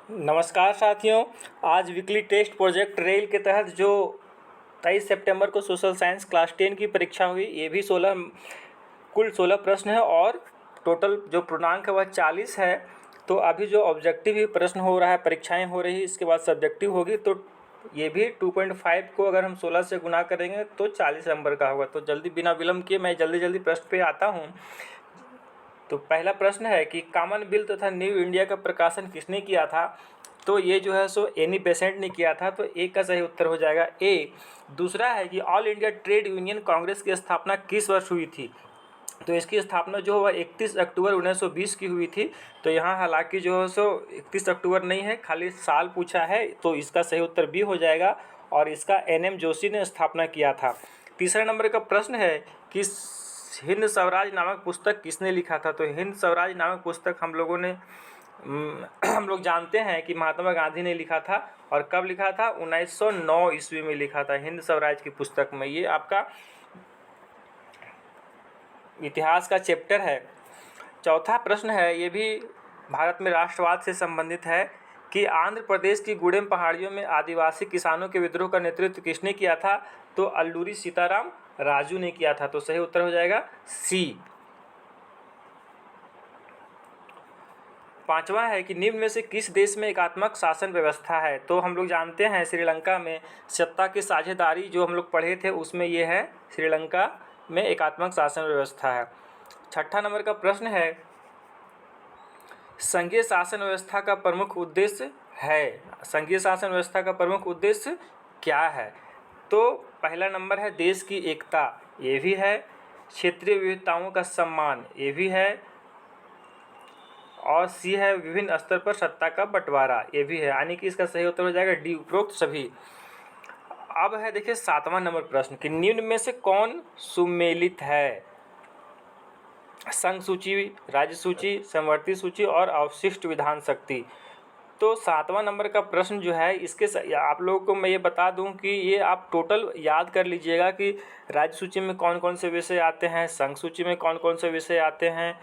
नमस्कार साथियों। आज वीकली टेस्ट प्रोजेक्ट रेल के तहत जो 23 सितंबर को सोशल साइंस क्लास 10 की परीक्षा हुई, ये भी कुल 16 प्रश्न है और टोटल जो पूर्णांक है वह 40 है। तो अभी जो ऑब्जेक्टिव ही प्रश्न हो रहा है, परीक्षाएं हो रही, इसके बाद सब्जेक्टिव होगी, तो ये भी 2.5 को अगर हम 16 से गुना करेंगे तो 40 नंबर का होगा। तो जल्दी बिना विलम्ब किए मैं जल्दी प्रश्न पे आता हूँ। तो पहला प्रश्न है कि कॉमनवेल्थ तथा न्यू इंडिया का प्रकाशन किसने किया था? तो ये जो है सो एनी बेसेंट ने किया था, तो ए का सही उत्तर हो जाएगा ए। दूसरा है कि all India trade union Congress की स्थापना किस वर्ष हुई थी? तो इसकी स्थापना जो है 31 अक्टूबर 1920 की हुई थी। तो यहाँ हालांकि जो है सो 31 अक्टूबर नहीं है, खाली साल पूछा है, तो इसका सही उत्तर बी हो जाएगा और इसका एन.एम. जोशी ने स्थापना किया था। तीसरा नंबर का प्रश्न है कि हिंद स्वराज नामक पुस्तक किसने लिखा था? तो हिंद स्वराज नामक पुस्तक हम लोग जानते हैं कि महात्मा गांधी ने लिखा था। और कब लिखा था? 1909 ईस्वी में लिखा था हिंद स्वराज की पुस्तक में। ये आपका इतिहास का चैप्टर है। चौथा प्रश्न है, ये भी भारत में राष्ट्रवाद से संबंधित है कि आंध्र प्रदेश की गुडेम पहाड़ियों में आदिवासी किसानों के विद्रोह का नेतृत्व किसने किया था? तो अल्लूरी सीताराम राजू ने किया था। तो सही उत्तर हो जाएगा सी। पांचवा है कि निम्न में से किस देश में एकात्मक शासन व्यवस्था है? तो हम लोग जानते हैं श्रीलंका में सत्ता की साझेदारी जो हम लोग पढ़े थे, उसमें ये है, श्रीलंका में एकात्मक शासन व्यवस्था है। छठा नंबर का प्रश्न है, संघीय शासन व्यवस्था का प्रमुख उद्देश्य है, संघीय शासन व्यवस्था का प्रमुख उद्देश्य क्या है? तो पहला नंबर है देश की एकता, ये भी है। क्षेत्रीय विविधताओं का सम्मान, ये भी है। और सी है विभिन्न स्तर पर सत्ता का बंटवारा, ये भी है। यानी कि इसका सही उत्तर हो जाएगा डी, उपरोक्त सभी। अब है देखिए 7वां नंबर प्रश्न कि निम्न में से कौन सुमेलित है? संघ सूची, राज्य सूची, समवर्ती सूची और अवशिष्ट विधान शक्ति। तो 7वां नंबर का प्रश्न जो है, इसके आप लोगों को मैं ये बता दूं कि ये आप टोटल याद कर लीजिएगा कि राज्य सूची में कौन कौन से विषय आते हैं, संघ सूची में कौन कौन से विषय आते हैं,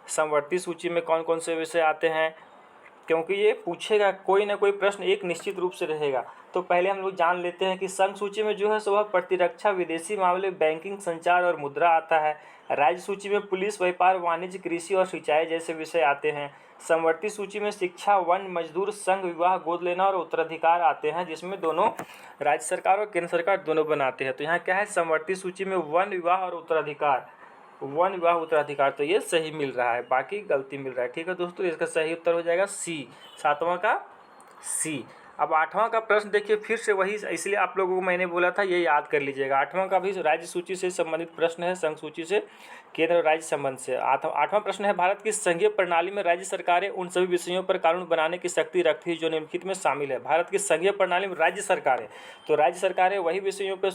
समवर्ती सूची में कौन कौन से विषय आते हैं, क्योंकि ये पूछेगा कोई ना कोई प्रश्न एक निश्चित रूप से रहेगा। तो पहले हम लोग जान लेते हैं कि संघ सूची में जो है सो वह प्रतिरक्षा, विदेशी मामले, बैंकिंग, संचार और मुद्रा आता है। राज्य सूची में पुलिस, व्यापार, वाणिज्य, कृषि और सिंचाई जैसे विषय आते हैं। समवर्ती सूची में शिक्षा, वन, मजदूर, संघ, विवाह, गोद लेना और उत्तराधिकार आते हैं, जिसमें दोनों राज्य सरकार और केंद्र सरकार दोनों बनाते हैं। तो यहाँ क्या है, समवर्ती सूची में वन, विवाह और उत्तराधिकार, वन, विवाह, उत्तराधिकार, तो ये सही मिल रहा है, बाकी गलती मिल रहा है। ठीक है दोस्तों, इसका सही उत्तर हो जाएगा सी, 7वां का सी। अब 8वां का प्रश्न देखिए, फिर से वही, इसलिए आप लोगों को मैंने बोला था ये याद कर लीजिएगा। 8वां का भी राज्य सूची से संबंधित प्रश्न है, संघ सूची से, केंद्र और राज्य संबंध से। 8वां प्रश्न है, भारत की संघीय प्रणाली में राज्य सरकारें उन सभी विषयों पर कानून बनाने की शक्ति रखती है जो निम्नलिखित में शामिल है। भारत की संघीय प्रणाली में राज्य सरकारें, तो राज्य सरकारें वही विषयों पर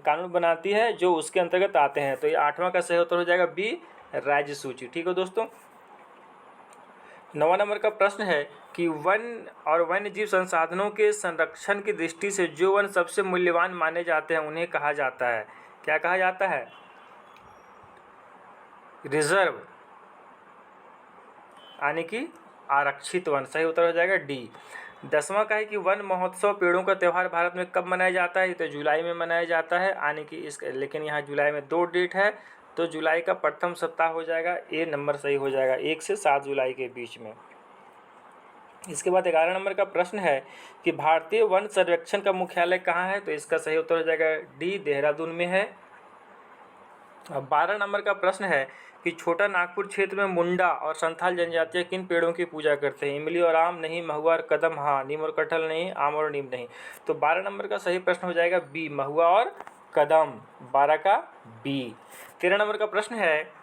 कानून बनाती है जो उसके अंतर्गत आते हैं। तो ये 8वां का सही उत्तर हो जाएगा बी, राज्य सूची। ठीक है दोस्तों। 9वां नंबर का प्रश्न है कि वन और वन्य जीव संसाधनों के संरक्षण की दृष्टि से जो वन सबसे मूल्यवान माने जाते हैं उन्हें कहा जाता है? क्या कहा जाता है? रिजर्व, यानी कि आरक्षित वन। सही उत्तर हो जाएगा डी। 10वां का है कि वन महोत्सव, पेड़ों का त्यौहार भारत में कब मनाया जाता है? तो जुलाई में मनाया जाता है, यानी कि लेकिन यहाँ जुलाई में 2 डेट है, तो जुलाई का प्रथम सप्ताह हो जाएगा, ए नंबर सही हो जाएगा, 1 से 7 जुलाई के बीच में। इसके बाद 11 नंबर का प्रश्न है कि भारतीय वन सर्वेक्षण का मुख्यालय कहाँ है? तो इसका सही उत्तर हो जाएगा डी, देहरादून में है। अब 12 नंबर का प्रश्न है कि छोटा नागपुर क्षेत्र में मुंडा और संथाल जनजातियाँ किन पेड़ों की पूजा करते हैं? इमली और आम नहीं, महुआ और कदम हाँ, नीम और कटहल नहीं, आम और नीम नहीं। तो 12 नंबर का सही प्रश्न हो जाएगा बी, महुआ और कदम, 12 का बी। 13 नंबर का प्रश्न है,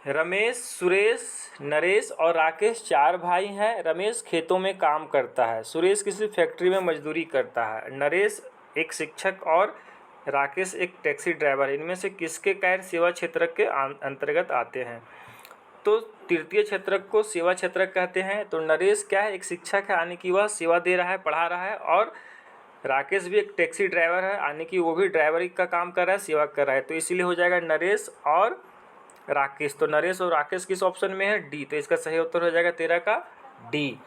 रमेश, सुरेश, नरेश और राकेश 4 भाई हैं। रमेश खेतों में काम करता है, सुरेश किसी फैक्ट्री में मजदूरी करता है, नरेश एक शिक्षक और राकेश एक टैक्सी ड्राइवर है। इनमें से किसके कार्य सेवा क्षेत्र के अंतर्गत आते हैं? तो तृतीय क्षेत्र को सेवा क्षेत्र कहते हैं। तो नरेश क्या है, एक शिक्षक है, यानी कि वह सेवा दे रहा है, पढ़ा रहा है, और राकेश भी एक टैक्सी ड्राइवर है, यानी कि वो भी ड्राइवरी का काम कर रहा है, सेवा कर रहा है। तो इसीलिए हो जाएगा नरेश और राकेश। तो नरेश और राकेश किस ऑप्शन में है? डी। तो इसका सही उत्तर हो जाएगा 13 का डी।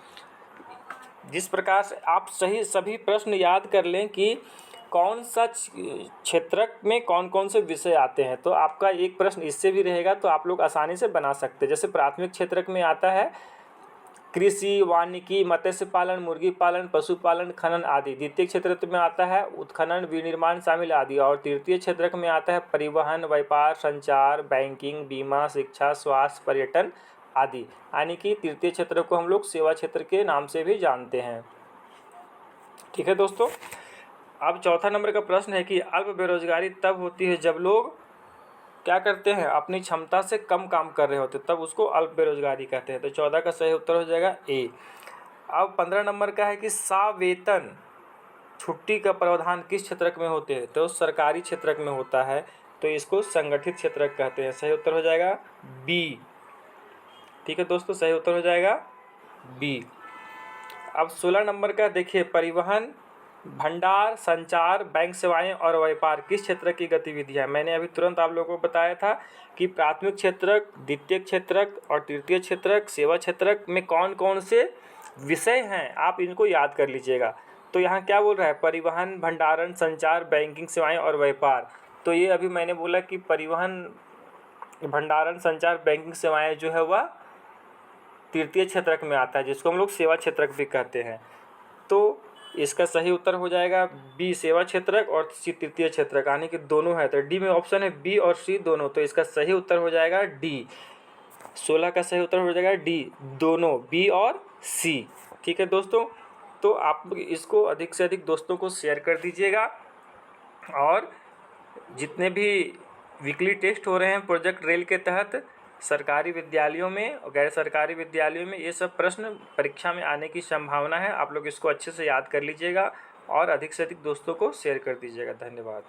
जिस प्रकार से आप सभी प्रश्न याद कर लें कि कौन सा क्षेत्रक में कौन कौन से विषय आते हैं, तो आपका एक प्रश्न इससे भी रहेगा, तो आप लोग आसानी से बना सकते हैं। जैसे प्राथमिक क्षेत्रक में आता है कृषि, वानिकी, मत्स्य पालन, मुर्गी पालन, पशुपालन, खनन आदि। द्वितीय क्षेत्रक में आता है उत्खनन, विनिर्माण शामिल आदि। और तृतीय क्षेत्रक में आता है परिवहन, व्यापार, संचार, बैंकिंग, बीमा, शिक्षा, स्वास्थ्य, पर्यटन आदि। यानी कि तृतीय क्षेत्र को हम लोग सेवा क्षेत्र के नाम से भी जानते हैं। ठीक है दोस्तों, अब चौथा नंबर का प्रश्न है कि अल्प बेरोजगारी तब होती है जब लोग क्या करते हैं, अपनी क्षमता से कम काम कर रहे होते, तब उसको अल्प बेरोजगारी कहते हैं। तो 14 का सही उत्तर हो जाएगा ए। अब 15 नंबर का है कि सावेतन छुट्टी का प्रावधान किस क्षेत्रक में होते हैं, तो सरकारी क्षेत्रक में होता है, तो इसको संगठित क्षेत्रक कहते हैं। सही उत्तर हो जाएगा बी। ठीक है दोस्तों, सही उत्तर हो जाएगा बी। अब 16 नंबर का देखिए, परिवहन, भंडार, संचार, बैंक सेवाएं और व्यापार किस क्षेत्र की गतिविधियां। मैंने अभी तुरंत आप लोगों को बताया था कि प्राथमिक क्षेत्रक, द्वितीय क्षेत्रक और तृतीय क्षेत्रक, सेवा क्षेत्रक में कौन कौन से विषय हैं, आप इनको याद कर लीजिएगा। तो यहाँ क्या बोल रहा है, परिवहन, भंडारण, संचार, बैंकिंग सेवाएं और व्यापार। तो ये अभी मैंने बोला कि परिवहन, भंडारण, संचार, बैंकिंग सेवाएं जो है वह तृतीय क्षेत्रक में आता है, जिसको हम लोग सेवा क्षेत्रक भी कहते हैं। तो इसका सही उत्तर हो जाएगा बी, सेवा क्षेत्रक, और सी तृतीय क्षेत्रक, यानी कि दोनों है। तो डी में ऑप्शन है बी और सी दोनों, तो इसका सही उत्तर हो जाएगा डी। 16 का सही उत्तर हो जाएगा डी, दोनों, बी और सी। ठीक है दोस्तों, तो आप इसको अधिक से अधिक दोस्तों को शेयर कर दीजिएगा। और जितने भी वीकली टेस्ट हो रहे हैं प्रोजेक्ट रेल के तहत सरकारी विद्यालयों में और गैर सरकारी विद्यालयों में, ये सब प्रश्न परीक्षा में आने की संभावना है। आप लोग इसको अच्छे से याद कर लीजिएगा और अधिक से अधिक दोस्तों को शेयर कर दीजिएगा। धन्यवाद।